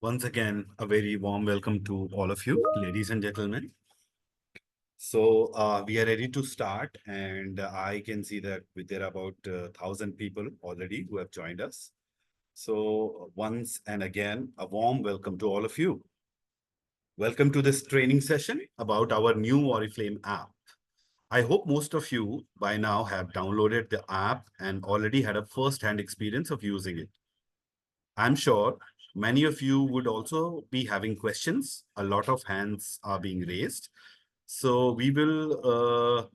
Once again, a very warm welcome to all of you, ladies and gentlemen. So we are ready to start, and I can see that there are about 1,000 people already who have joined us. So once and again, a warm welcome to all of you. Welcome to this training session about our new Oriflame app. I hope most of you by now have downloaded the app and already had a first-hand experience of using it. I'm sure many of you would also be having questions. A lot of hands are being raised. So we will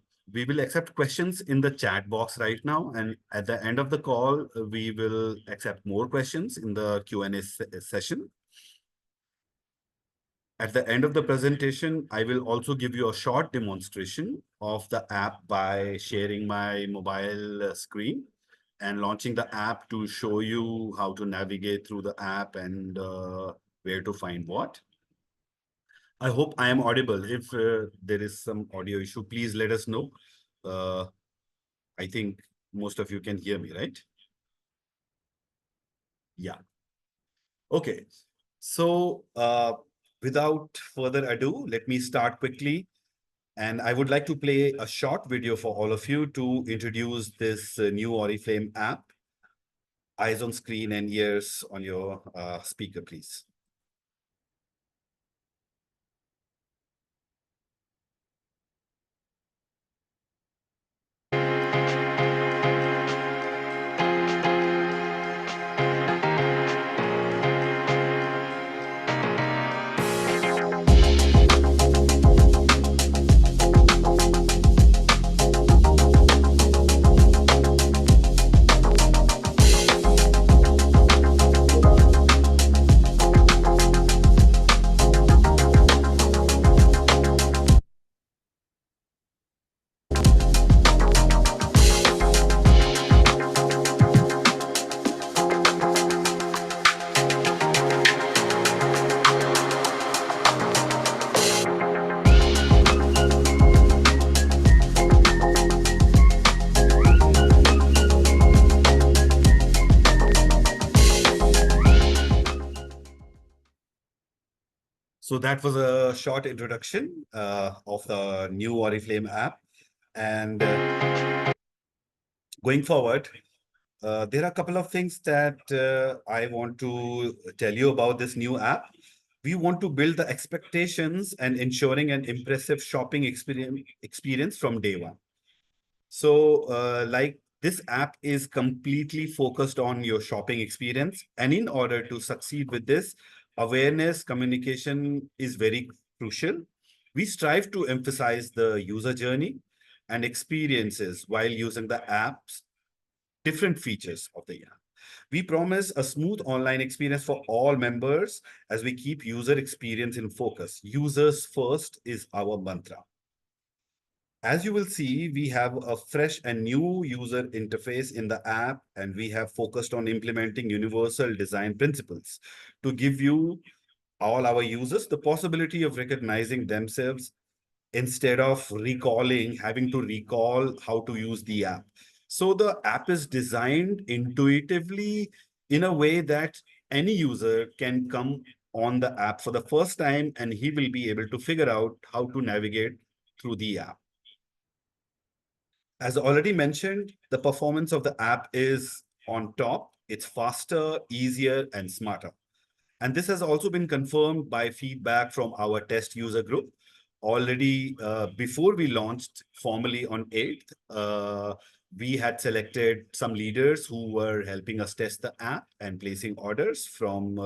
accept questions in the chat box right now. And at the end of the call, we will accept more questions in the Q&A session. At the end of the presentation, I will also give you a short demonstration of the app by sharing my mobile screen and launching the app to show you how to navigate through the app and where to find what. I hope I am audible. If there is some audio issue, please let us know. I think most of you can hear me, right? Yeah. Okay. So without further ado, let me start quickly. And I would like to play a short video for all of you to introduce this new Oriflame app. Eyes on screen and ears on your speaker, please. So that was a short introduction of the new Oriflame app. And going forward, there are a couple of things that I want to tell you about this new app. We want to build the expectations and ensuring an impressive shopping experience from day one. So like this app is completely focused on your shopping experience. And in order to succeed with this, awareness communication is very crucial. We strive to emphasize the user journey and experiences while using the app's different features of the app. We promise a smooth online experience for all members as we keep user experience in focus. Users first is our mantra. As you will see, we have a fresh and new user interface in the app, and we have focused on implementing universal design principles to give you, all our users, the possibility of recognizing themselves instead of having to recall how to use the app. So the app is designed intuitively in a way that any user can come on the app for the first time and he will be able to figure out how to navigate through the app. As already mentioned, the performance of the app is on top. It's faster, easier, and smarter. And this has also been confirmed by feedback from our test user group. Already before we launched formally on 8th, we had selected some leaders who were helping us test the app and placing orders from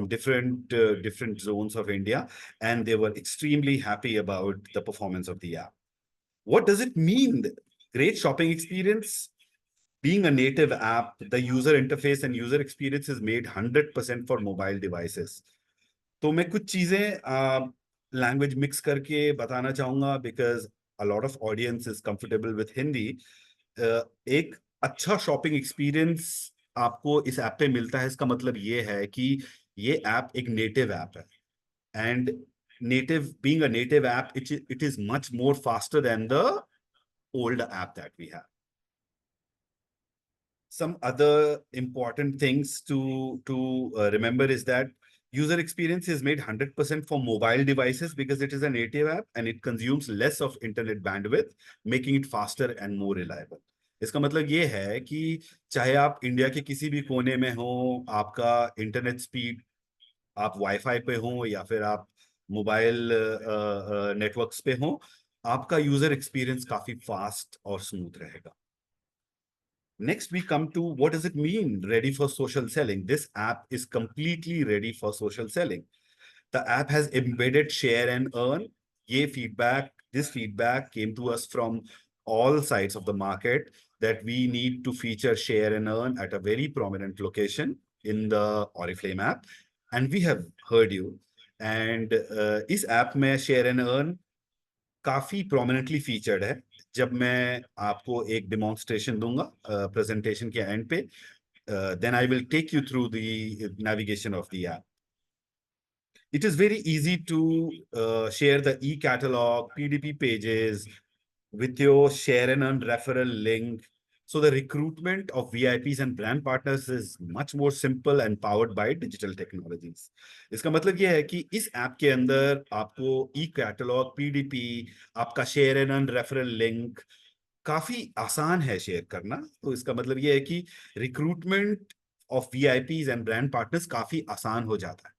different zones of India, and they were extremely happy about the performance of the app. What does it mean? Great shopping experience. Being a native app, the user interface and user experience is made 100% for mobile devices. तो मैं कुछ चीजें language mix करके बताना चाहूंगा because a lot of audience is comfortable with Hindi. एक अच्छा shopping experience आपको इस ऐप पे मिलता है, इसका मतलब ये है कि ये ऐप एक नेटिव ऐप है, and native, being a native app, it is much more faster than the old app that we have. Some other important things to remember is that user experience is made 100% for mobile devices because it is a native app and it consumes less of internet bandwidth, making it faster and more reliable. इसका मतलब ये है कि चाहे आप India के किसी भी कोने में हो, आपका इंटरनेट स्पीड, आप वाईफाई पे हो या फिर आप मोबाइल नेटवर्क्स पे हो, आपका यूजर एक्सपीरियंस काफी फास्ट और स्मूथ रहेगा. Next, we come to what does it mean ready for social selling? This app is completely ready for social selling. The app has embedded share and earn. This feedback came to us from all sides of the market that we need to feature share and earn at a very prominent location in the Oriflame app. And we have heard you. And इस app में share and earn काफी prominently featured है. जब मैं आपको एक demonstration दूंगा presentation के end पे, then I will take you through the navigation of the app. It is very easy to share the e-catalog, PDP pages with your share and earn referral link. So the recruitment of VIPs and brand partners is much more simple and powered by digital technologies. इसका मतलब ये है कि इस app के अंदर आपको e-catalog, PDP, आपका share and earn referral link काफी आसान है शेयर करना. तो इसका मतलब ये है कि recruitment of VIPs and brand partners काफी आसान हो जाता है.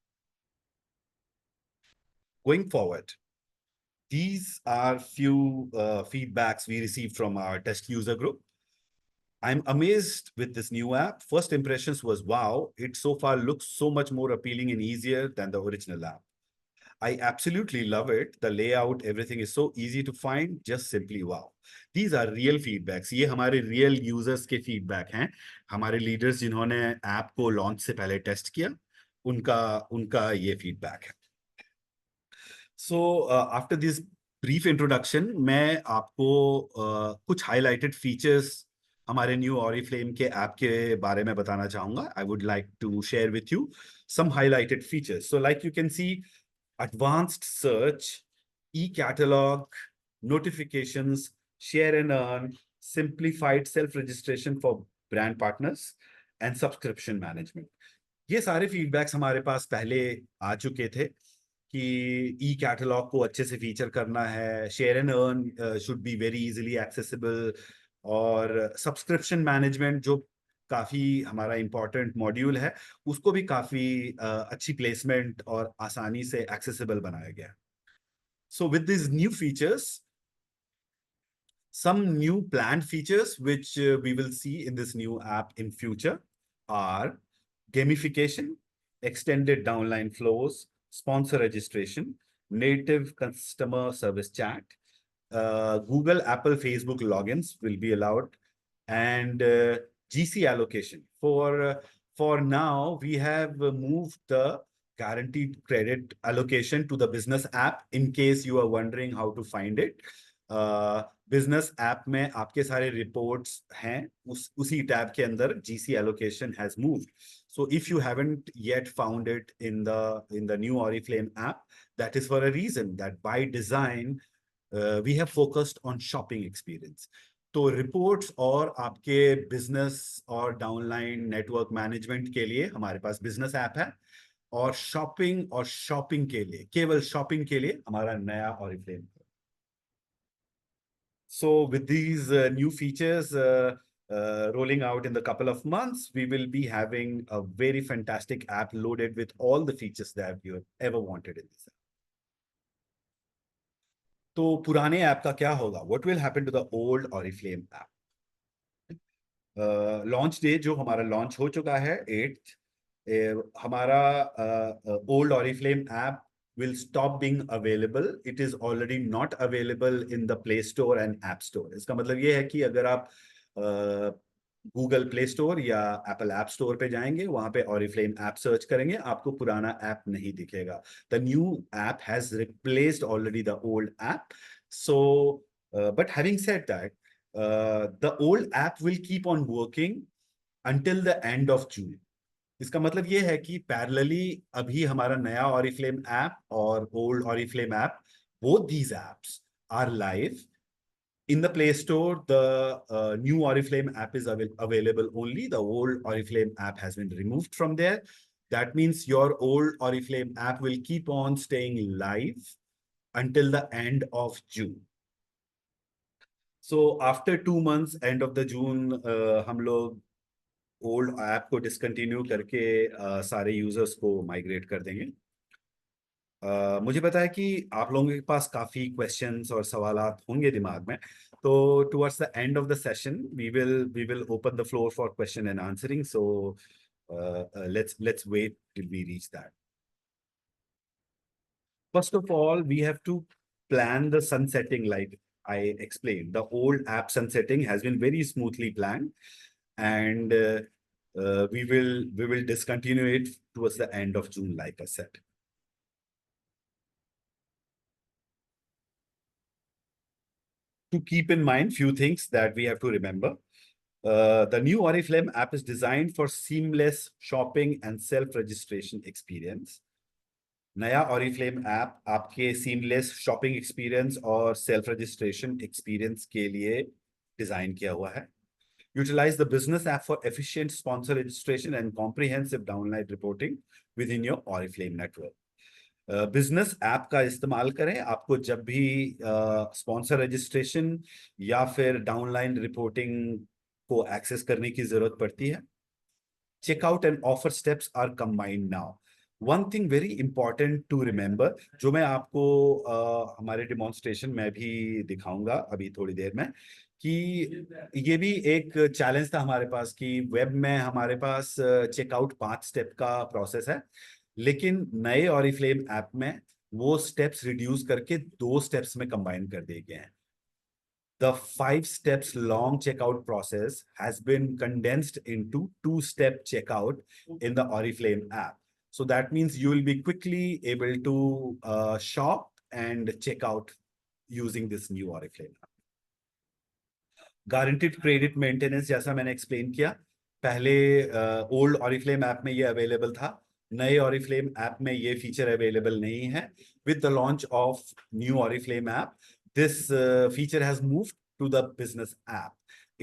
Going forward, these are few feedbacks we received from our test user group. I'm amazed with this new app. First impressions was, wow, it so far looks so much more appealing and easier than the original app. I absolutely love it. The layout, everything is so easy to find, just simply wow. These are real feedbacks. ये हमारे real users के feedback हैं. हमारे leaders जिन्होंने app को launch से पहले test किया, उनका ये feedback है. So after this brief introduction, मैं आपको कुछ highlighted features हमारे new Oriflame के app के बारे में बताना चाहूँगा. I would like to share with you some highlighted features. So like you can see, advanced search, e-catalog, notifications, share and earn, simplified self-registration for brand partners, and subscription management. ये सारे feedbacks हमारे पास पहले आ चुके थे कि ई catalogue को अच्छे से फीचर करना है, share and earn should be very easily accessible, और सब्सक्रिप्शन मैनेजमेंट जो काफी हमारा इंपॉर्टेंट मॉड्यूल है, उसको भी काफी अच्छी प्लेसमेंट और आसानी से एक्सेसिबल बनाया गया. So with this new features, some new planned features which we will see in this new app in future are gamification, extended downline flows, sponsor registration, native customer service chat, Google, Apple, Facebook logins will be allowed, and GC allocation. For now, we have moved the guaranteed credit allocation to the business app in case you are wondering how to find it. Business app में आपके सारे reports हैं, उसी tab के अंदर GC allocation has moved. So if you haven't yet found it in the new Oriflame app, that is for a reason. That by design we have focused on shopping experience. तो reports और आपके business और downline network management के लिए हमारे पास business app है, और shopping के लिए, केवल शॉपिंग के लिए हमारा नया Oriflame. So with these new features rolling out in the couple of months, we will be having a very fantastic app loaded with all the features that you have ever wanted in this app. तो पुराने app का क्या होगा? What will happen to the old Oriflame app? Launch day जो हमारा launch हो चुका है 8th, हमारा old Oriflame app will stop being available. It is already not available in the Play Store and App Store. इसका मतलब ये है कि अगर आप Google Play Store या Apple App Store पे जाएंगे, वहां पे Oriflame app सर्च करेंगे, आपको पुराना ऐप नहीं दिखेगा. The new app has replaced already the old app. So, but having said that, the old app will keep on working until the end of June. इसका मतलब ये है कि पैरेलली अभी हमारा नया ऑरिफ्लेम ऐप और old Oriflame app, both these apps are live in the Play Store. The new Oriflame app is available only. The old Oriflame app has been removed from there. That means your old Oriflame app will keep on staying live until the end of June. So after 2 months, end of the June, हम लोग old app को discontinue करके सारे users को migrate कर देंगे। मुझे पता है कि आप लोगों के पास काफी क्वेश्चंस और सवालात होंगे दिमाग में, तो towards the end of the session we will open the floor for question and answering, so let's wait till we reach that. First of all, we have to plan the sunsetting like I explained. The old app sunsetting has been very smoothly planned, and we will discontinue it towards the end of June, like I said. To keep in mind few things that we have to remember. The new Oriflame app is designed for seamless shopping and self-registration experience. नया Oriflame app आपके seamless shopping experience और self-registration experience के लिए design किया हुआ है. Utilize the business app for efficient sponsor registration and comprehensive downline reporting within your Oriflame network. Business app का इस्तेमाल करें, आपको जब भी स्पॉन्सर रजिस्ट्रेशन या फिर डाउनलाइन रिपोर्टिंग को एक्सेस करने की जरूरत पड़ती है. Checkout and offer steps are combined now. One thing very important to remember, जो मैं आपको हमारे डिमॉन्स्ट्रेशन में भी दिखाऊंगा अभी थोड़ी देर में, कि ये भी एक चैलेंज था हमारे पास कि वेब में हमारे पास चेकआउट 5 स्टेप का प्रोसेस है, लेकिन नए ऑरिफ्लेम ऐप में वो स्टेप्स रिड्यूस करके 2 स्टेप्स में कंबाइन कर दिए गए हैं. The 5 steps long checkout process has been condensed into 2-step checkout in the Oriflame app. So that means you will be quickly able to shop and check out using this new Oriflame app. Guaranteed credit maintenance, जैसा मैंने explain किया, पहले old Oriflame app में ये available था, नए Oriflame app में ये फीचर अवेलेबल नहीं है. With the launch of new Oriflame app, this feature has moved to the business app.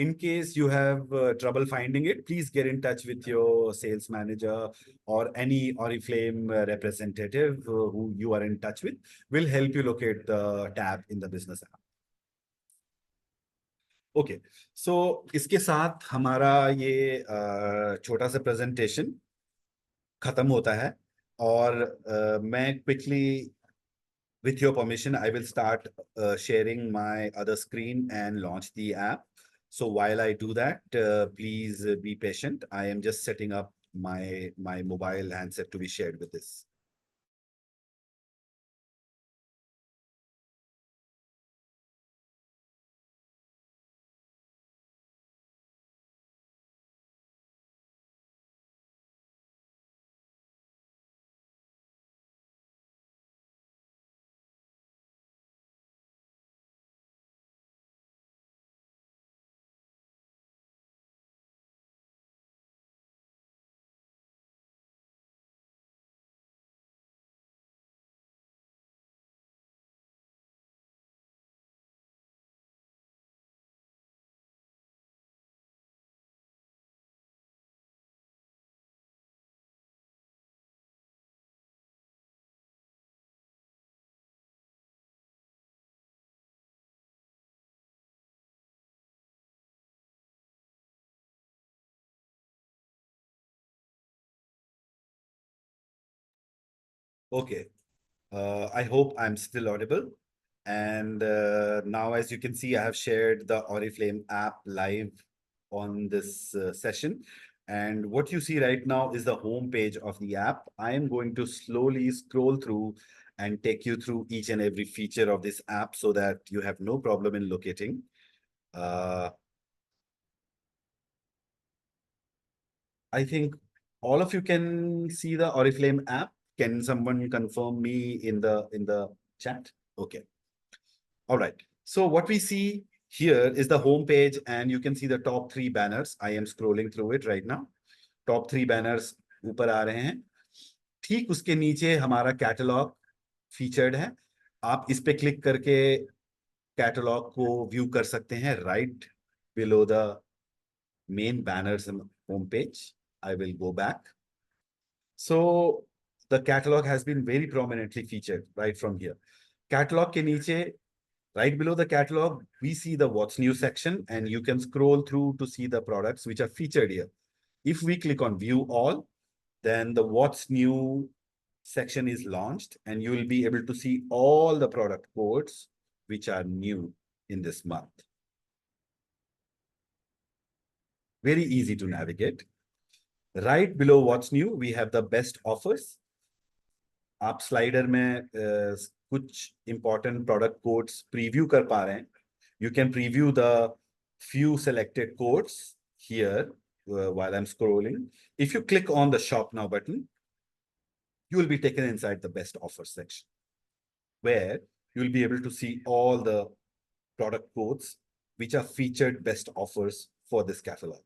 In case you have trouble finding it, please get in touch with your sales manager or any Oriflame representative who you are in touch with, will help you locate the tab in the business app. Okay, so इसके साथ हमारा ये छोटा सा presentation खत्म होता है, और मैं quickly, with your permission, I will start sharing my other screen and launch the app. So while I do that, please be patient. I am just setting up my mobile handset to be shared with this. Okay, I hope I'm still audible. And now, as you can see, I have shared the Oriflame app live on this session. And what you see right now is the home page of the app. I am going to slowly scroll through and take you through each and every feature of this app so that you have no problem in locating. I think all of you can see the Oriflame app. Can someone confirm me in the chat? Okay. All right. So what we see here is the home page, and you can see the top 3 banners. I am scrolling through it right now. Top 3 banners ऊपर आ रहे हैं। ठीक उसके नीचे हमारा catalogue featured है। आप इस पे क्लिक करके कैटलॉग को व्यू कर सकते हैं right below the main banners home page. I will go back. So the catalog has been very prominently featured right from here. Catalog के नीचे, right below the catalog, we see the what's new section, and you can scroll through to see the products which are featured here. If we click on view all, then the what's new section is launched, and you will be able to see all the product codes which are new in this month. Very easy to navigate. Right below what's new, we have the best offers. आप slider में कुछ important product codes preview कर पा रहे हैं. You can preview the few selected codes here while I'm scrolling. If you click on the Shop Now button, you will be taken inside the best offer section, where you will be able to see all the product codes which are featured best offers for this catalog.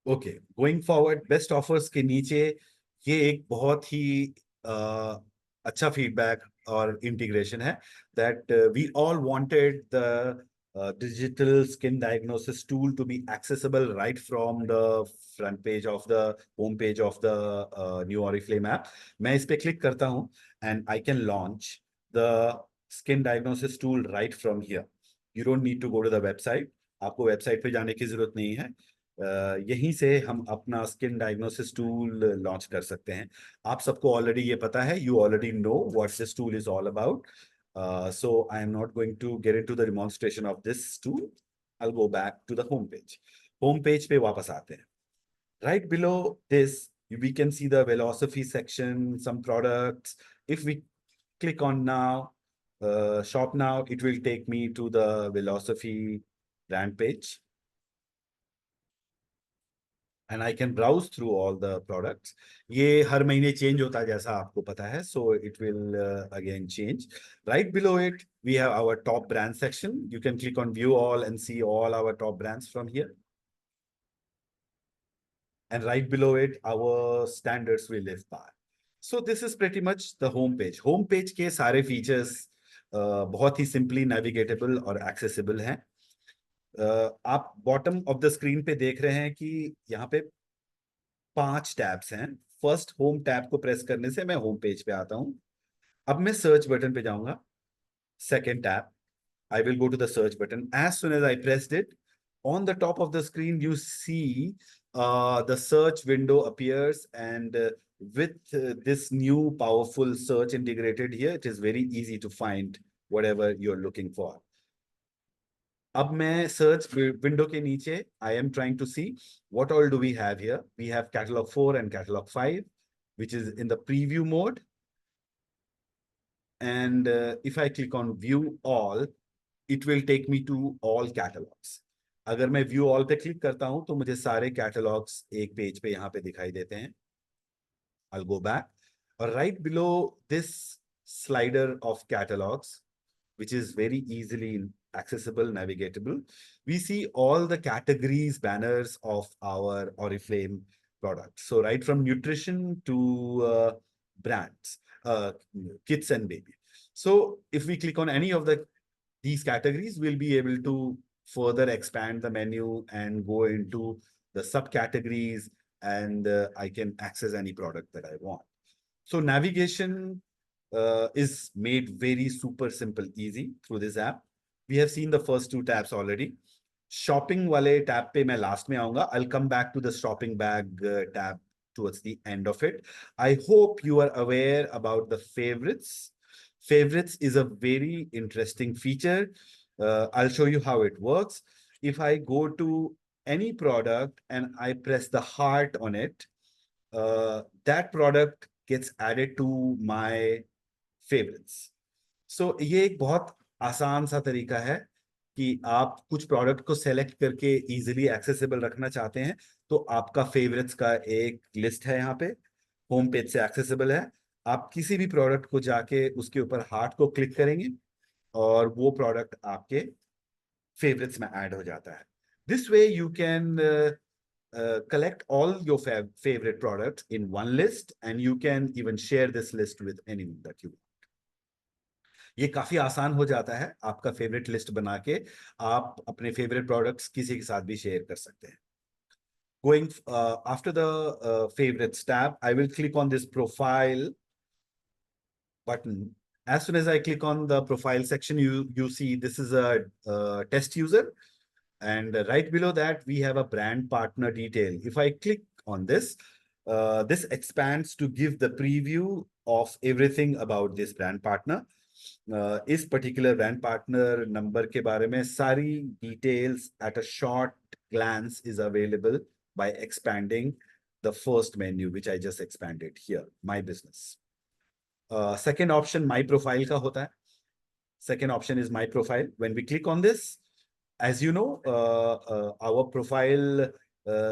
Okay, going forward, best offers के नीचे ये एक बहुत ही अच्छा feedback और integration है that we all wanted the digital skin diagnosis tool to be accessible right from the front page of the home page of the new Oriflame app. मैं इस पे क्लिक करता हूँ and I can launch the skin diagnosis tool right from here. You don't need to go to the website. आपको website पे जाने की जरूरत नहीं है. यहीं से हम अपना स्किन डायग्नोसिस टूल लॉन्च कर सकते हैं. आप सबको ऑलरेडी ये पता है, you already know what this tool is all about. So I am not going to get into the demonstration of this tool. I will go back to the home page. Home page पे वापस आते हैं. Right below this, we can see the philosophy section, some products. If we click on now, shop now, it will take me to the philosophy brand page. And I can browse through all the products. ये हर महीने change होता है जैसा आपको पता है, so it will again change. Right below it, we have our top brand section. You can click on view all and see all our top brands from here. And right below it, our standards we live by. So this is pretty much the home page. Home page के सारे features बहुत ही simply navigatable और accessible हैं. आप bottom of the screen पे देख रहे हैं कि यहाँ पे 5 टैब्स हैं. फर्स्ट होम टैब को प्रेस करने से मैं होम पेज पे आता हूं. अब मैं सर्च बटन पे जाऊंगा. Second tab, I will go to the search button. As soon as I pressed it, on the top of the screen, you see the search window appears, and with this new powerful search integrated here, it is very easy to find whatever you're looking for. अब मैं search window के नीचे I am trying to see what all do we have here. We have catalog 4 and catalog 5, which is in the preview mode. And if I click on view all, it will take me to all catalogs. अगर मैं view all पे click करता हूं तो मुझे सारे catalogs एक page पे यहाँ पे दिखाई देते हैं. I'll go back. Or right below this slider of catalogs, which is very easily accessible, navigatable, we see all the categories banners of our Oriflame products. So right from nutrition to brands, kids and baby. So if we click on any of these categories, we'll be able to further expand the menu and go into the subcategories, and I can access any product that I want. So navigation is made very super simple, easy through this app. We have seen the first 2 tabs already. Shopping वाले tab पे मैं last में आऊंगा. I'll come back to the shopping bag tab towards the end of it. I hope you are aware about the favorites. Favorites is a very interesting feature. I'll show you how it works. If I go to any product and I press the heart on it, that product gets added to my favorites. So ये एक बहुत आसान सा तरीका है कि आप कुछ प्रोडक्ट को सेलेक्ट करके इजीली एक्सेसिबल रखना चाहते हैं, तो आपका फेवरेट्स का एक लिस्ट है यहाँ पे, होम पेज से एक्सेसिबल है. आप किसी भी प्रोडक्ट को जाके उसके ऊपर हार्ट को क्लिक करेंगे और वो प्रोडक्ट आपके फेवरेट्स में ऐड हो जाता है. This way you can collect all your favorite products in one list, and you can even share this list with anyone that you want. ये काफी आसान हो जाता है, आपका फेवरेट लिस्ट बना के आप अपने फेवरेट प्रोडक्ट्स किसी के साथ भी शेयर कर सकते हैं. Going after the favorites tab, I will click on this profile button. As soon as I click on the profile section, you see this is a test user, and right below that we have a brand partner detail. If I click on this, this expands to give the preview of everything about this brand partner. इस particular brand partner number के बारे में सारी details at a short glance is available by expanding the first menu, which I just expanded here, my business. Second option, my profile का होता है. Second option is my profile. When we click on this, as you know, our profile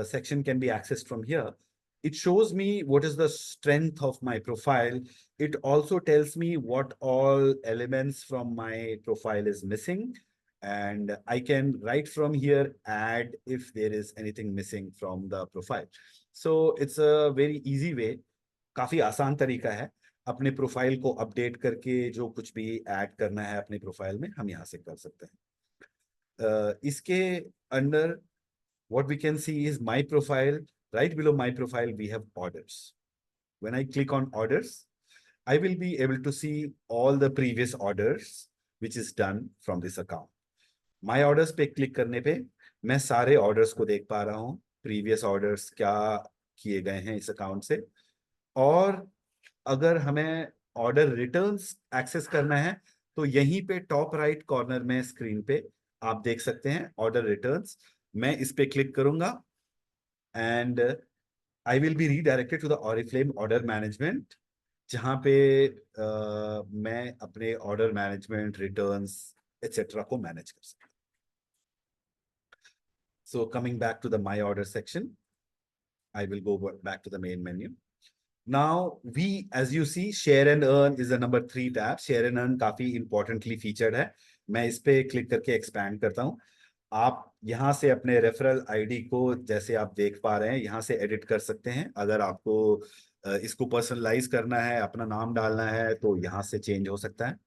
section can be accessed from here. It shows me what is the strength of my profile. It also tells me what all elements from my profile is missing. And I can right from here add if there is anything missing from the profile. So it's a very easy way. काफी आसान तरीका है. अपने profile को update करके जो कुछ भी ऐड करना है अपने प्रोफाइल में हम यहाँ से कर सकते हैं. इसके under what we can see is my profile. Right below my profile we have orders. When I click on orders, I will be able to see all the previous orders which is done from this account. My orders पे click करने पे मैं सारे orders को देख पा रहा हूँ, previous orders क्या किए गए हैं इस account से. और अगर हमें ऑर्डर रिटर्न्स एक्सेस करना है तो यहीं पे टॉप राइट कॉर्नर में स्क्रीन पे आप देख सकते हैं ऑर्डर रिटर्न्स. मैं इस पे क्लिक करूंगा and I will be redirected to the Oriflame order management, जहां पे मैं अपने ऑर्डर मैनेजमेंट, रिटर्न्स एटसेट्रा को मैनेज कर सकता हूं. So coming back to the my order section, I will go back to the main menu. Now we, as you see, share and earn is the number 3 tab. Share and earn काफी importantly featured है. मैं इस पे click करके expand करता हूँ. आप यहाँ से अपने रेफरल आईडी को, जैसे आप देख पा रहे हैं, यहाँ से एडिट कर सकते हैं. अगर आपको इसको पर्सनलाइज करना है, अपना नाम डालना है, तो यहाँ से चेंज हो सकता है.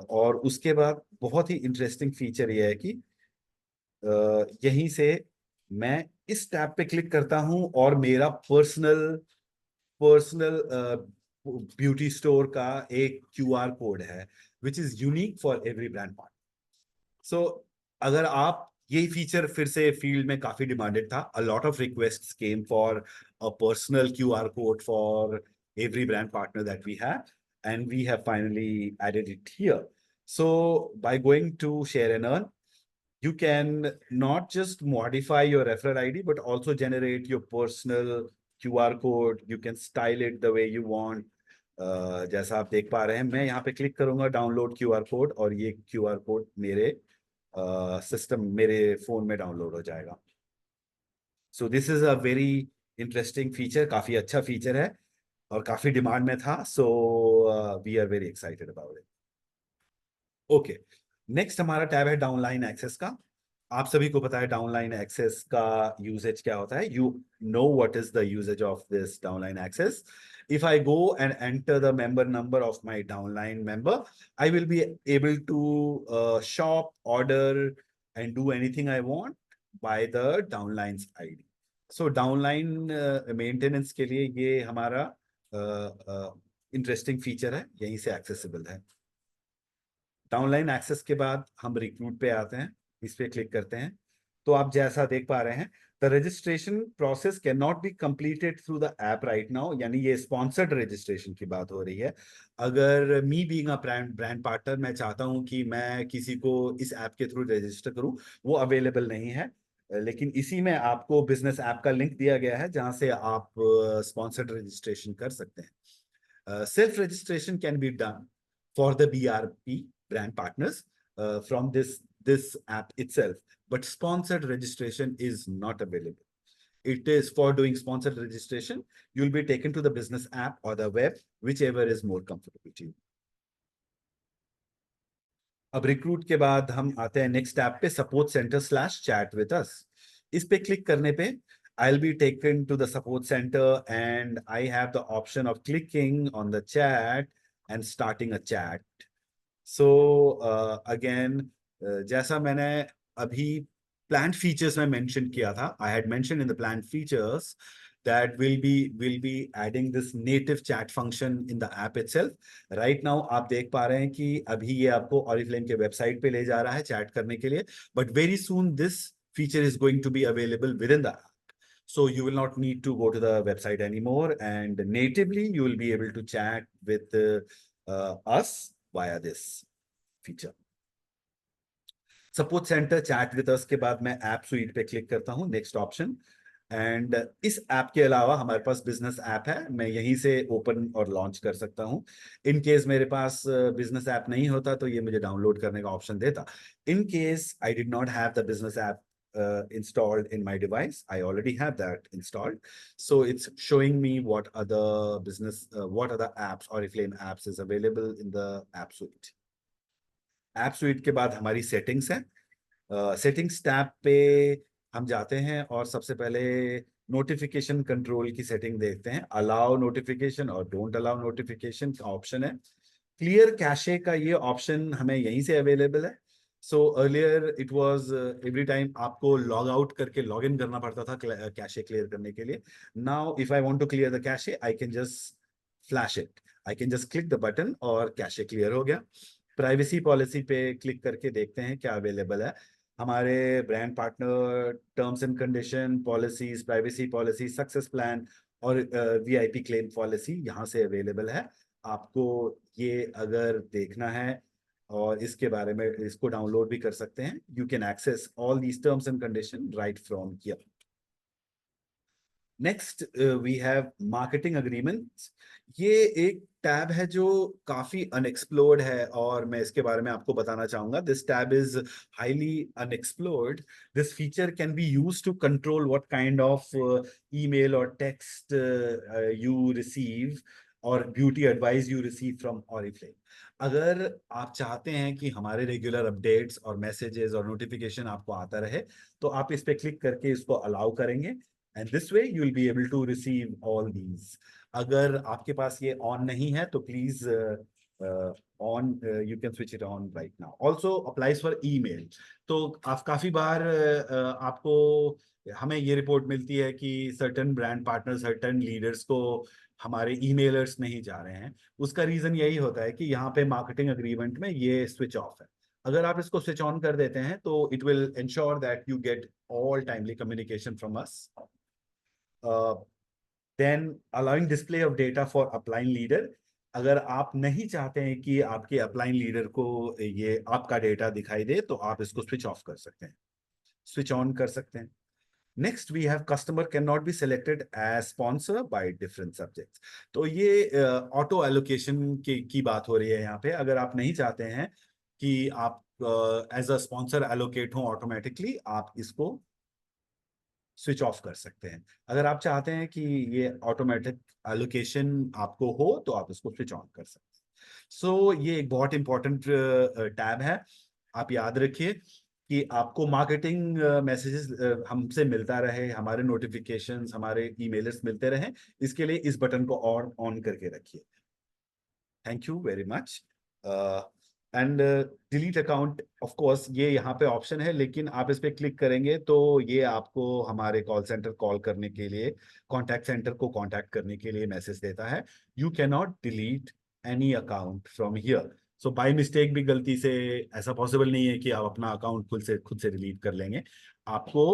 और उसके बाद बहुत ही इंटरेस्टिंग फीचर ये है कि यहीं से मैं इस टैब पे क्लिक करता हूँ और मेरा पर्सनल ब्यूटी स्टोर का एक QR कोड है which is unique for every brand partner. So अगर आप, ये फीचर फिर से फील्ड में काफी डिमांडेड था. A lot of requests came for a personal QR code for every brand partner that we have, and we have finally added it here. So by going to share and earn, you can not just modify your referral ID, but also generate your personal QR code. You can style it the way you want. जैसा आप देख पा रहे हैं, मैं यहाँ पे click करूंगा डाउनलोड QR कोड, और ये QR कोड मेरे सिस्टम, मेरे फोन में डाउनलोड हो जाएगा. So this is a very interesting feature. काफी अच्छा फीचर है और काफी डिमांड में था. So we are very excited about it. Okay, next हमारा टैब है डाउनलाइन एक्सेस का. आप सभी को पता है डाउनलाइन एक्सेस का यूजेज क्या होता है. You know what is the usage of this downline access. If I go and enter the member number of my downline member, I will be able to shop, order, and do anything I want by the downline's ID. So downline maintenance के लिए ये हमारा interesting feature है, यहीं से accessible है. Downline access के बाद हम रिक्रूट पे आते हैं. इस पे क्लिक करते हैं तो आप जैसा देख पा रहे हैं, the registration process can not be completed through the app right now. यानी ये स्पॉन्सर्ड रजिस्ट्रेशन की बात हो रही है. अगर me being a brand partner, मैं चाहता हूं कि मैं किसी को इस ऐप के थ्रू रजिस्टर करूं, वो अवेलेबल नहीं है. लेकिन इसी में आपको बिजनेस ऐप का लिंक दिया गया है जहां से आप स्पॉन्सर्ड रजिस्ट्रेशन कर सकते हैं. Self registration can be done for the BRP brand partners from this app itself, but sponsored registration is not available. It is for doing sponsored registration, you'll be taken to the business app or the web, whichever is more comfortable to you. अब recruit के बाद हम आते हैं next app पे, support centre /chat with us. इस पे click करने पे I'll be taken to the support center and I have the option of clicking on the chat and starting a chat. So again, जैसा मैंने अभी planned features में mention किया था, I had mentioned in the planned features that we'll be adding this native chat function in the app itself. Right now आप देख पा रहे हैं कि अभी ये आपको Oriflame के वेबसाइट पे ले जा रहा है चैट करने के लिए, but very soon this feature is going to be available within the app. So you will not need to go to the website anymore, and natively you will be able to chat with us via this feature. Support centre chat with us के बाद मैं app sweet पे click करता हूँ, next option. And इस app के अलावा हमारे पास बिजनेस ऐप है, मैं यहीं से ओपन और लॉन्च कर सकता हूँ। इन केस मेरे पास बिजनेस ऐप नहीं होता तो ये मुझे डाउनलोड करने का ऑप्शन देता। In case I did not have the business app installed in my device, I already have that installed, so it's showing me what other apps Oriflame apps is available in the app suite. App sweet के बाद हमारी settings है। Settings tab पे हम जाते हैं और सबसे पहले नोटिफिकेशन कंट्रोल की सेटिंग देखते हैं। अलाउ नोटिफिकेशन और डोंट अलाउ नोटिफिकेशन का ऑप्शन है। क्लियर कैशे का ये ऑप्शन हमें यहीं से अवेलेबल है। So earlier it was every time आपको लॉग आउट करके लॉग इन करना पड़ता था कैशे क्लियर करने के लिए। Now if I want to clear the cache I can just flash it, I can just click the button और cache clear हो गया। प्राइवेसी पॉलिसी पे क्लिक करके देखते हैं क्या अवेलेबल है। हमारे brand partner terms and condition policies, privacy policy, success plan और वीआईपी क्लेम पॉलिसी यहाँ से अवेलेबल है। आपको ये अगर देखना है और इसके बारे में इसको डाउनलोड भी कर सकते हैं। You can access all these terms and condition right from here. Next we have marketing agreements. ये एक टैब है जो काफी अनएक्सप्लोर्ड है और मैं इसके बारे में आपको बताना चाहूंगा। This tab is highly unexplored. This feature can be used to control what kind of email और टेक्स्ट यू रिसीव और beauty advice you receive from Oriflame। अगर आप चाहते हैं कि हमारे रेगुलर अपडेट्स और मैसेजेस और नोटिफिकेशन आपको आता रहे तो आप इस पे क्लिक करके इसको अलाउ करेंगे and this way you will be able to receive all these. अगर आपके पास ये ऑन नहीं है तो please on you can switch it on right now. Also applies for email. तो आप काफी बार आपको हमें ये रिपोर्ट मिलती है कि certain brand partner, certain leaders को हमारे ईमेलर्स नहीं जा रहे हैं। उसका रीजन यही होता है कि यहाँ पे मार्केटिंग अग्रीमेंट में ये स्विच ऑफ है। अगर आप इसको स्विच ऑन कर देते हैं तो it will ensure that you get all timely communication from us. Then allowing display of data for upline leader. अगर आप नहीं चाहते हैं कि आपके अपलाइन लीडर को ये आपका डेटा दिखाई दे तो आप इसको स्विच ऑफ कर सकते हैं, स्विच ऑन कर सकते हैं। Next we have customer can not be selected as sponsor by different subjects. तो ये ऑटो एलोकेशन की बात हो रही है यहाँ पे। अगर आप नहीं चाहते हैं कि आप एज अ स्पॉन्सर एलोकेट हो ऑटोमेटिकली, आप इसको स्विच ऑफ कर सकते हैं। अगर आप चाहते हैं कि ये ऑटोमेटिक एलोकेशन आपको हो तो आप इसको स्विच ऑन कर सकते हैं। सो ये एक बहुत इंपॉर्टेंट टैब है। आप याद रखिए कि आपको मार्केटिंग मैसेजेस हमसे मिलता रहे, हमारे नोटिफिकेशंस, हमारे ईमेल्स मिलते रहे, इसके लिए इस बटन को और ऑन करके रखिए। Thank you very much. And delete account, of course ये यहाँ पे ऑप्शन है, लेकिन आप इस पे क्लिक करेंगे तो ये आपको हमारे कॉल सेंटर कॉल करने के लिए, कॉन्टैक्ट सेंटर को कॉन्टैक्ट करने के लिए मैसेज देता है। You can not delete any account from here. So by mistake भी गलती से ऐसा पॉसिबल नहीं है कि आप अपना अकाउंट खुद से डिलीट कर लेंगे। आपको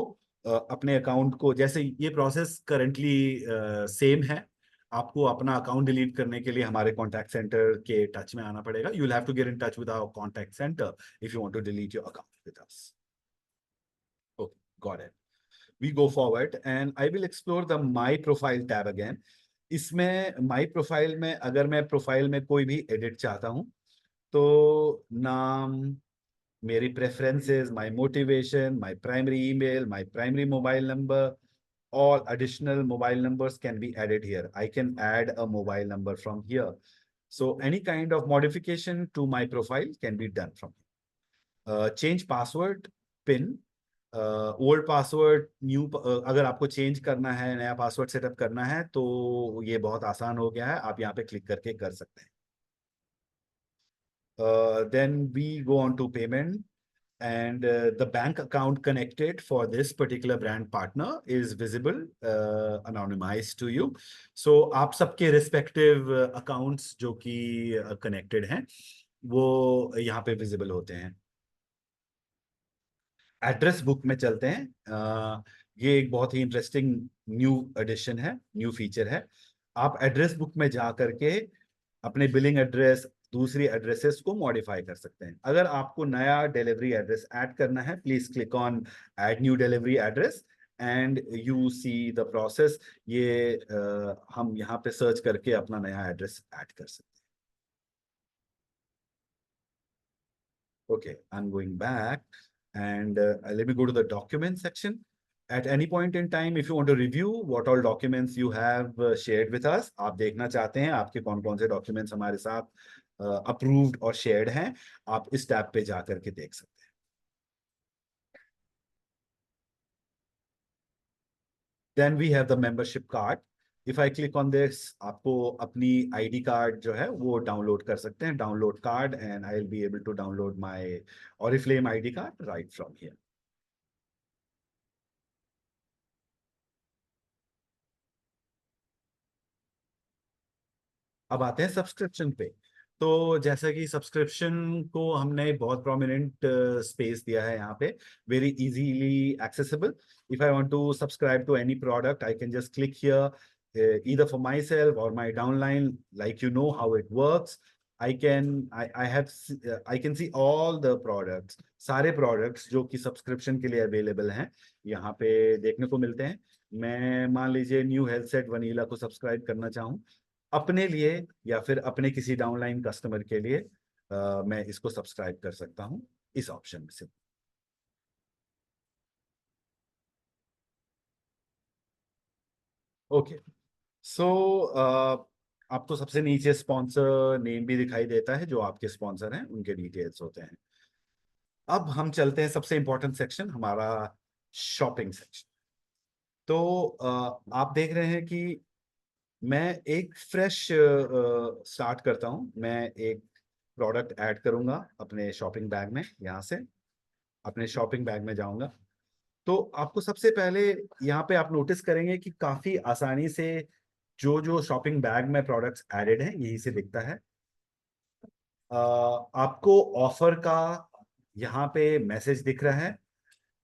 अपने अकाउंट को, जैसे ये प्रोसेस करंटली सेम है, आपको अपना अकाउंट डिलीट करने के लिए हमारे कॉन्टैक्ट सेंटर के टच में आना पड़ेगा। You will have to get in touch with our contact center if you want to delete your account with us. Okay, got it. We go forward and I will explore the my profile tab again. इसमें my profile में अगर मैं profile में कोई भी edit चाहता हूं तो नाम, मेरी preferences, my motivation, my primary email, my primary mobile number, all additional mobile numbers can be added here. I can add a mobile number from here. So any kind of modification to my profile can be done from here. Change password, PIN. Old password new, अगर आपको change करना है, नया password setup करना है, तो ये बहुत आसान हो गया है, आप यहाँ पे क्लिक करके कर सकते हैं। Then we go on to payment, and the bank account connected for this particular brand partner is visible, anonymized to you. So आप सबके respective accounts जो कि connected हैं, वो यहाँ पे visible होते हैं। एड्रेस बुक में चलते हैं। ये एक बहुत ही इंटरेस्टिंग न्यू एडिशन है, न्यू फीचर है। आप एड्रेस बुक में जा करके अपने बिलिंग एड्रेस, दूसरी एड्रेसेस को मॉडिफाई कर सकते हैं। अगर आपको नया डिलीवरी एड्रेस ऐड करना है, please click on add new delivery address and you see the process. ये हम यहाँ पे सर्च करके अपना नया एड्रेस ऐड कर सकते हैं। Okay, I'm going back, and let me go to the document section. At any point in time, if you want to review what all documents you have shared with us, आप देखना चाहते हैं आपके कौन कौन से documents हमारे साथ approved और shared हैं, आप इस टैब पे जा करके देख सकते हैं। Then we have the membership card. If I click on this, आपको अपनी ID कार्ड जो है वो डाउनलोड कर सकते हैं, download card, and I'll be able to download my Oriflame ID card right from here. अब आते हैं सब्सक्रिप्शन पे। तो जैसा कि सब्सक्रिप्शन को हमने बहुत प्रोमिनेंट स्पेस दिया है यहाँ पे, very easily accessible. If I want to subscribe to any product, I can just click here, either for myself or my downline, like you know how it works. I can see all the products, सारे products जो कि subscription के लिए available हैं यहाँ पे देखने को मिलते हैं। मैं मान लीजिए न्यू हेल्थ सेट वनीला को सब्सक्राइब करना चाहूँ अपने लिए, या फिर अपने किसी डाउनलाइन कस्टमर के लिए, मैं इसको सब्सक्राइब कर सकता हूँ इस ऑप्शन में से। ओके, सो आपको सबसे नीचे स्पॉन्सर नेम भी दिखाई देता है, जो आपके स्पॉन्सर हैं उनके डिटेल्स होते हैं। अब हम चलते हैं सबसे इंपॉर्टेंट सेक्शन, हमारा शॉपिंग सेक्शन। तो आप देख रहे हैं कि मैं एक फ्रेश स्टार्ट करता हूं। मैं एक प्रोडक्ट ऐड करूंगा अपने शॉपिंग बैग में, यहाँ से अपने शॉपिंग बैग में जाऊंगा। तो आपको सबसे पहले यहाँ पे आप नोटिस करेंगे कि काफी आसानी से जो जो शॉपिंग बैग में प्रोडक्ट्स एडेड हैं यहीं से दिखता है। आपको ऑफर का यहाँ पे मैसेज दिख रहा है,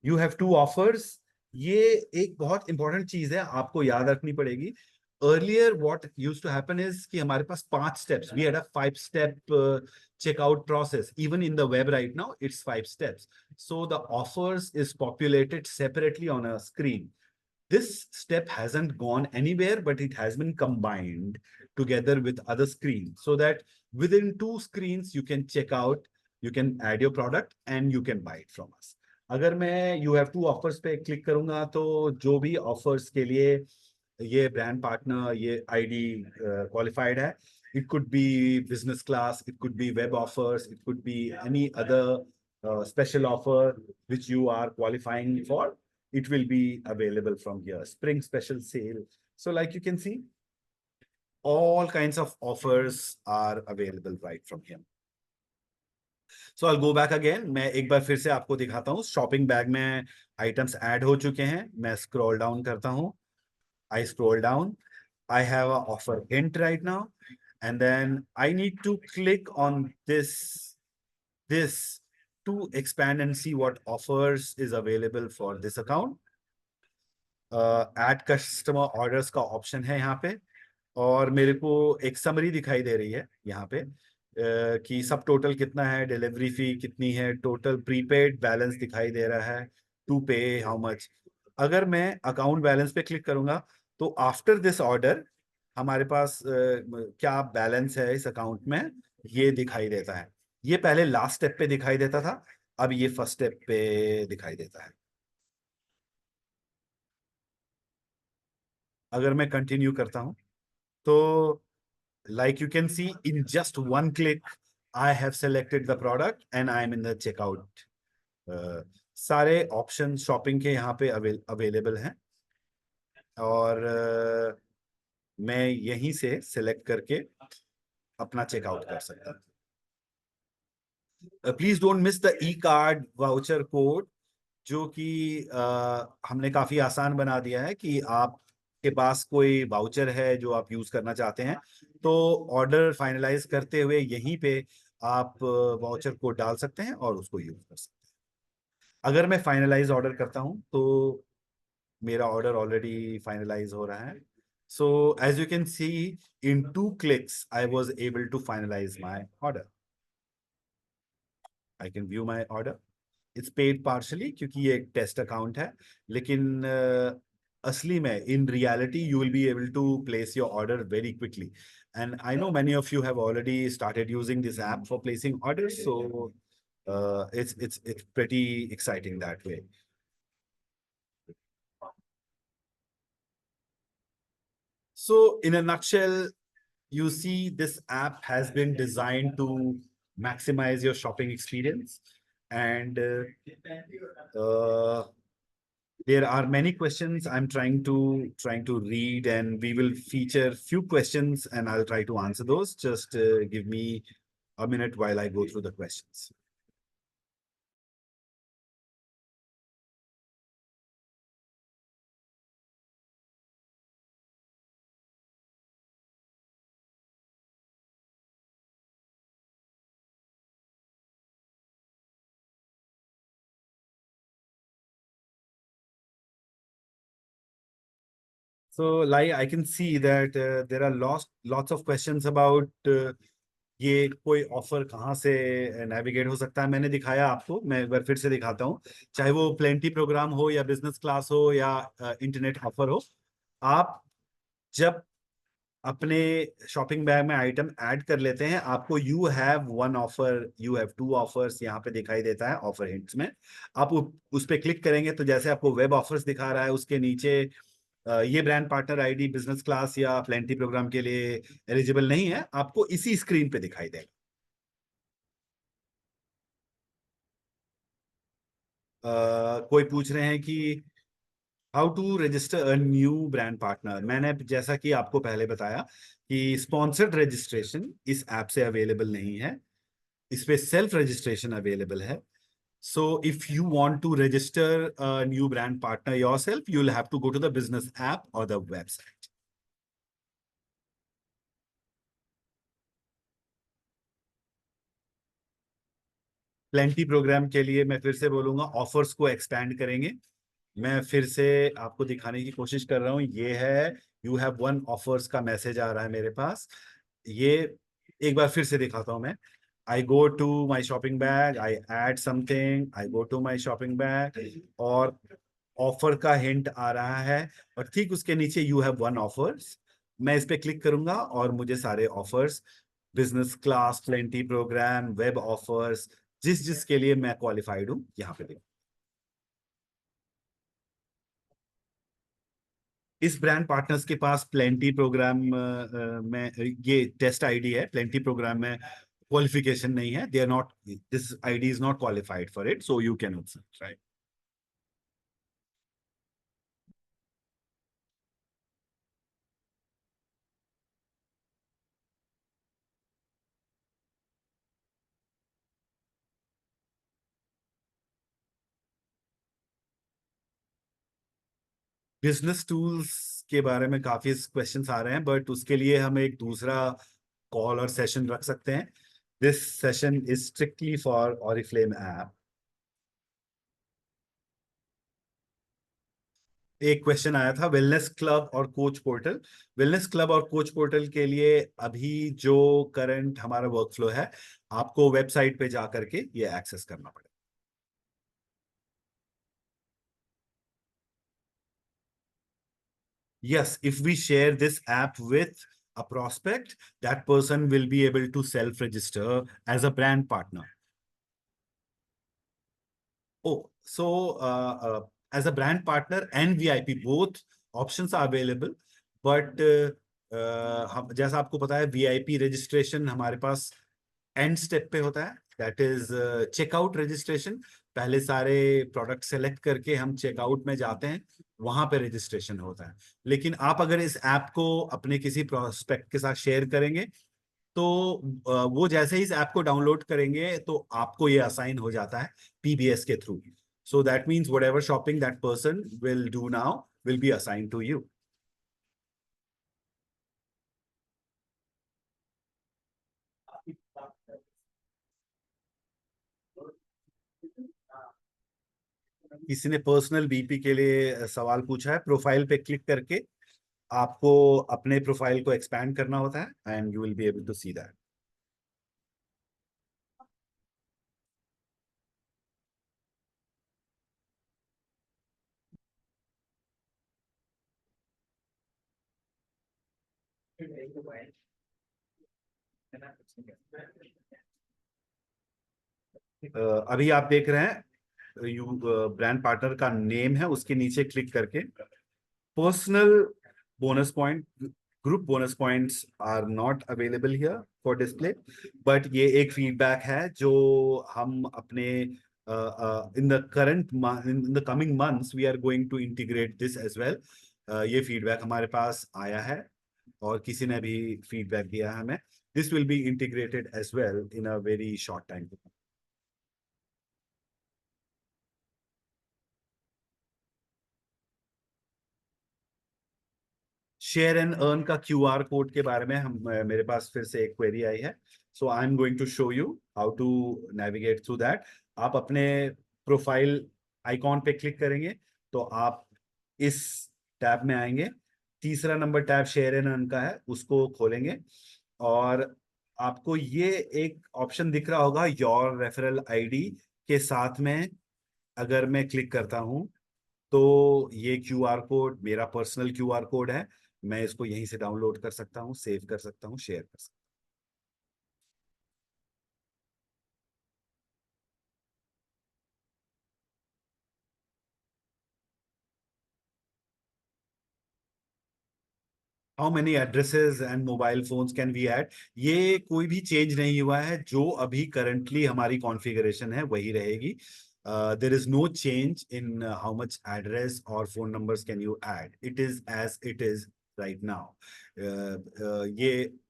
यू हैव टू ऑफर्स। ये एक बहुत इंपॉर्टेंट चीज है, आपको याद रखनी पड़ेगी। Earlier what used to happen is कि हमारे पास 5 steps, we had a 5 step checkout process. Even in the web right now, it's 5 steps. So the offers is populated separately on a screen. This step hasn't gone anywhere, but it has been combined together with other screens so that within 2 screens you can check out, you can add your product and you can buy it from us. अगर मैं you have to offers पे click करूंगा, तो जो भी offers के लिए ये ब्रांड पार्टनर, ये आईडी क्वालिफाइड है, it could be business class, it could be web offers, it could be any other special offer which you are qualifying for, it will be available from here. Spring special sale. So like you can see, all kinds of offers are available right from here. So I go back again, मैं एक बार फिर से आपको दिखाता हूँ। Shopping bag में items add हो चुके हैं, मैं स्क्रॉल डाउन करता हूँ, I scroll down, I have a offer hint right now, and then I need to click on this to expand and see what offers is available for this account. Add customer orders का option है यहाँ पे, और मेरे को एक summary दिखाई दे रही है यहाँ पे, कि सब टोटल कितना है, डिलीवरी फी कितनी है, टोटल प्रीपेड बैलेंस दिखाई दे रहा है, टू पे हाउ मच। अगर मैं अकाउंट बैलेंस पे क्लिक करूंगा, तो आफ्टर दिस ऑर्डर हमारे पास क्या बैलेंस है इस अकाउंट में, ये दिखाई देता है। ये पहले लास्ट स्टेप पे दिखाई देता था, अब ये फर्स्ट स्टेप पे दिखाई देता है। अगर मैं कंटिन्यू करता हूं, तो like you can see, in just one click I have selected the product and I am in the checkout सारे ऑप्शन शॉपिंग के यहाँ पे अवेलेबल हैं, और मैं यहीं से सिलेक्ट करके अपना चेकआउट कर सकता हूँ। Please don't miss the E card voucher code, जो कि हमने काफी आसान बना दिया है कि आपके पास कोई वाउचर है जो आप यूज करना चाहते हैं, तो ऑर्डर फाइनलाइज करते हुए यहीं पे आप वाउचर कोड डाल सकते हैं और उसको यूज कर सकते हैं। अगर मैं फाइनलाइज ऑर्डर करता हूं तो मेरा ऑर्डर ऑलरेडी फाइनलाइज हो रहा है। So as you can see, in 2 clicks I was able to finalize my order. I can view my order. It's paid partially क्योंकि ये एक टेस्ट अकाउंट है, लेकिन असली में in reality you will be able to place your order very quickly, and I know many of you have already started using this app for placing orders, so it's pretty exciting that way. So in a nutshell, you see this app has been designed to maximize your shopping experience, and there are many questions I'm trying to read, and we will feature few questions and I'll try to answer those. Just give me a minute while I go through the questions. So, like, I can see that there are lots of questions about ये कोई offer कहाँ से navigate हो सकता है। मैंने दिखाया आपको, मैं एक बार फिर से दिखाता हूँ। चाहे वो प्लेंटी प्रोग्राम हो या बिजनेस क्लास हो या इंटरनेट ऑफर हो, आप जब अपने शॉपिंग बैग में आइटम ऐड कर लेते हैं, आपको you have 1 offer, you have 2 offers यहाँ पे दिखाई देता है ऑफर हिंट्स में। आप उस पर क्लिक करेंगे तो जैसे आपको वेब ऑफर्स दिखा रहा है, उसके नीचे ये brand partner ID business class या प्लेंटी प्रोग्राम के लिए एलिजिबल नहीं है, आपको इसी स्क्रीन पे दिखाई देगा। कोई पूछ रहे हैं कि how to register a new brand partner. मैंने जैसा कि आपको पहले बताया कि स्पॉन्सर्ड रजिस्ट्रेशन इस ऐप से अवेलेबल नहीं है, इस पे सेल्फ रजिस्ट्रेशन अवेलेबल है। So if you want to register a new brand partner yourself, you'll have to go to the business app or the website. Plenty program के लिए मैं फिर से बोलूंगा, ऑफर्स को एक्सपैंड करेंगे। मैं फिर से आपको दिखाने की कोशिश कर रहा हूं, ये है यू हैव 1 ऑफर्स का मैसेज आ रहा है मेरे पास। ये एक बार फिर से दिखाता हूं मैं। I go to my shopping bag, I add something, I go to my shopping bag, और ऑफर का हिंट आ रहा है, और ठीक उसके नीचे यू हैव 1 ऑफर्स। मैं इस पे क्लिक करूंगा और मुझे सारे offers, business class, plenty program, web offers, जिस जिसके लिए मैं क्वालिफाइड हूं, यहाँ पे देख। इस ब्रांड पार्टनर्स के पास प्लेंटी प्रोग्राम में ये टेस्ट आईडी है, प्लेंटी प्रोग्राम में क्वालिफिकेशन नहीं है, they are not, this ID is not qualified for it, so you can also try. Business tools के बारे में काफी क्वेश्चंस आ रहे हैं, बट उसके लिए हम एक दूसरा कॉल और सेशन रख सकते हैं। This session is strictly for Oriflame app. एक क्वेश्चन आया था वेलनेस क्लब और कोच पोर्टल। वेलनेस क्लब और कोच पोर्टल के लिए अभी जो करंट हमारा वर्कफ्लो है, आपको वेबसाइट पे जा करके ये एक्सेस करना पड़ेगा। Yes, if we share this app with a prospect, that person will be able to self-register as a brand partner. Oh, so as a brand partner and VIP, both options are available. But हम जैसा आपको पता है, VIP registration हमारे पास and step पे होता है, that is checkout registration. पहले सारे प्रोडक्ट सेलेक्ट करके हम चेकआउट में जाते हैं, वहां पे रजिस्ट्रेशन होता है। लेकिन आप अगर इस ऐप को अपने किसी प्रोस्पेक्ट के साथ शेयर करेंगे तो वो जैसे ही इस ऐप को डाउनलोड करेंगे तो आपको ये असाइन हो जाता है पीबीएस के through. So that means whatever shopping that person will do now will be assign to you. किसी ने पर्सनल बीपी के लिए सवाल पूछा है। प्रोफाइल पे क्लिक करके आपको अपने प्रोफाइल को एक्सपैंड करना होता है and you will be able to see that. अभी आप देख रहे हैं यू ब्रांड पार्टनर का नेम है, उसके नीचे क्लिक करके personal bonus point, group bonus points are not available here for display. But ये एक फीडबैक है जो हम अपने in the current in the coming months we are going to integrate this as well. ये फीडबैक हमारे पास आया है और किसी ने भी फीडबैक दिया है हमें। This will be integrated as well in a very short time. Share and earn का क्यूआर कोड के बारे में हम मेरे पास फिर से एक क्वेरी आई है। So I am going to show you how to navigate through that. आप अपने प्रोफाइल आइकॉन पे क्लिक करेंगे तो आप इस टैब में आएंगे। तीसरा number tab share and earn का है, उसको खोलेंगे और आपको ये एक ऑप्शन दिख रहा होगा योर रेफरल आईडी के साथ में। अगर मैं क्लिक करता हूं तो ये क्यूआर कोड मेरा पर्सनल क्यूआर कोड है। मैं इसको यहीं से डाउनलोड कर सकता हूँ, सेव कर सकता हूँ, शेयर कर सकता हूँ। How many addresses and mobile phones can we add? ये कोई भी चेंज नहीं हुआ है, जो अभी करंटली हमारी कॉन्फ़िगरेशन है वही रहेगी। There is no change in how much address और phone numbers can you add, it is as it is right now. ये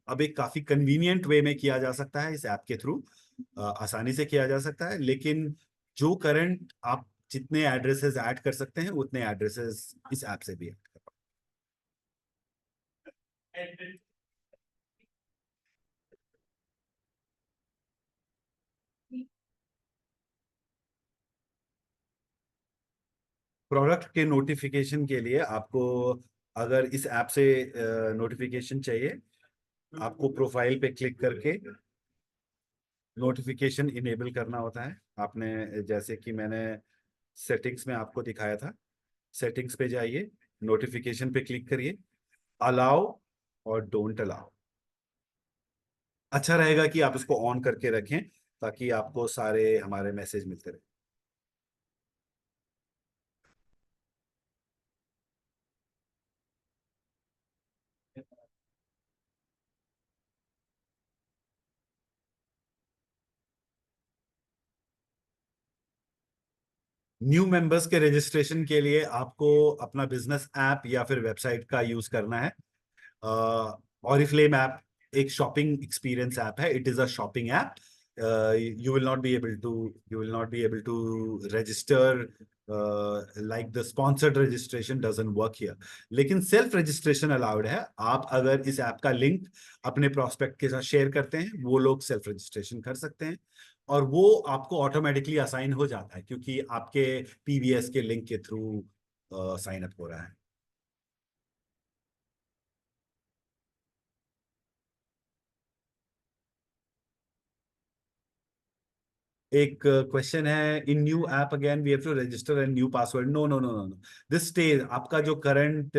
अब एक काफी कन्वीनियंट वे में किया जा सकता है इस ऐप के थ्रू, आसानी से किया जा सकता है। लेकिन जो करंट आप जितने एड्रेसेस ऐड कर सकते हैं उतने एड्रेसेस इस ऐप से भी ऐड कर पाएंगे। प्रोडक्ट के नोटिफिकेशन के लिए आपको, अगर इस ऐप से नोटिफिकेशन चाहिए, आपको प्रोफाइल पे क्लिक करके नोटिफिकेशन इनेबल करना होता है। आपने जैसे कि मैंने सेटिंग्स में आपको दिखाया था, सेटिंग्स पे जाइए, नोटिफिकेशन पे क्लिक करिए, अलाउ और डोंट अलाउ। अच्छा रहेगा कि आप इसको ऑन करके रखें ताकि आपको सारे हमारे मैसेज मिलते रहे। न्यू मेंबर्स के रजिस्ट्रेशन के लिए आपको अपना बिजनेस ऐप या फिर वेबसाइट का यूज करना है। ऑरिफ्लेम ऐप एक शॉपिंग एक्सपीरियंस ऐप है, it is a shopping app. You will not be able to you will not be able to register like the sponsored registration doesn't work here. लेकिन self registration allowed है। आप अगर इस app का link अपने prospect के साथ share करते हैं, वो लोग सेल्फ रजिस्ट्रेशन कर सकते हैं और वो आपको ऑटोमेटिकली असाइन हो जाता है क्योंकि आपके पीबीएस के लिंक के थ्रू साइन अप हो रहा है। एक क्वेश्चन है, in new app again we have to register and new password? No no no no no, this stage. आपका जो करंट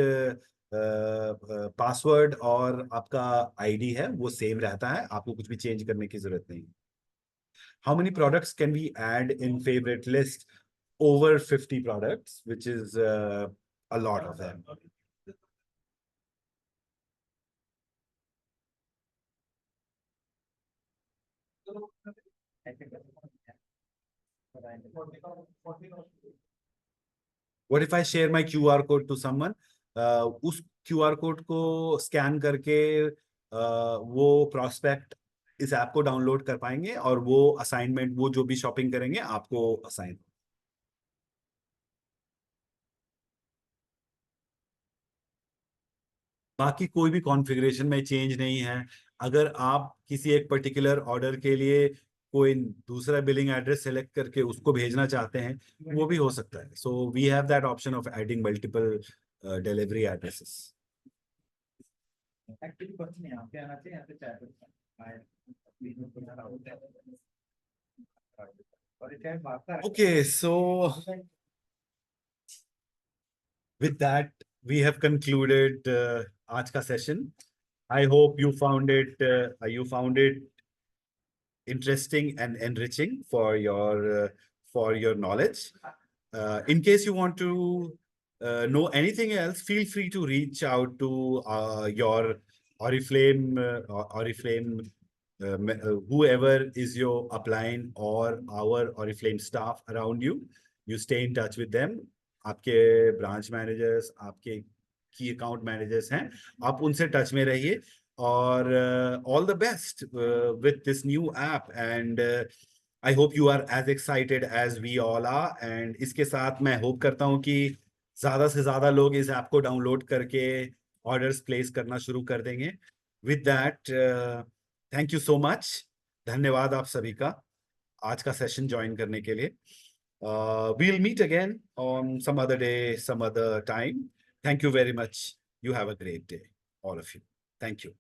पासवर्ड और आपका आईडी है वो सेम रहता है, आपको कुछ भी चेंज करने की जरूरत नहीं। How many products can we add in favourite list? Over 50 products which is a lot of them. What if I share my QR code to someone? उस QR कोड को स्कैन करके वो प्रोस्पेक्ट इस app को download कर पाएंगे और वो असाइनमेंट, वो जो भी शॉपिंग करेंगे आपको असाइन। बाकी कोई भी कॉन्फ़िगरेशन में चेंज नहीं है। अगर आप किसी एक पर्टिकुलर ऑर्डर के लिए कोई दूसरा बिलिंग एड्रेस सेलेक्ट करके उसको भेजना चाहते हैं, वो भी हो सकता है। So we have that option of adding multiple delivery addresses. Okay, so with that, we have concluded आज का session. I hope you found it interesting and enriching for your knowledge. In case you want to know anything else, feel free to reach out to your Oriflame, whoever is your upline or our Oriflame staff around you. You stay in touch with them. आपके branch managers, आपके की account managers हैं, आप उनसे touch में रहिए। और all the best with this new app, and I hope you are as excited as we all are. And इसके साथ मैं होप करता हूँ कि ज्यादा से ज्यादा लोग इस ऐप को डाउनलोड करके ऑर्डर्स प्लेस करना शुरू कर देंगे। With that, thank you so much. धन्यवाद आप सभी का आज का सेशन ज्वाइन करने के लिए। We'll meet again on some other day, some other time. Thank you very much. You have a great day, all of you. Thank you.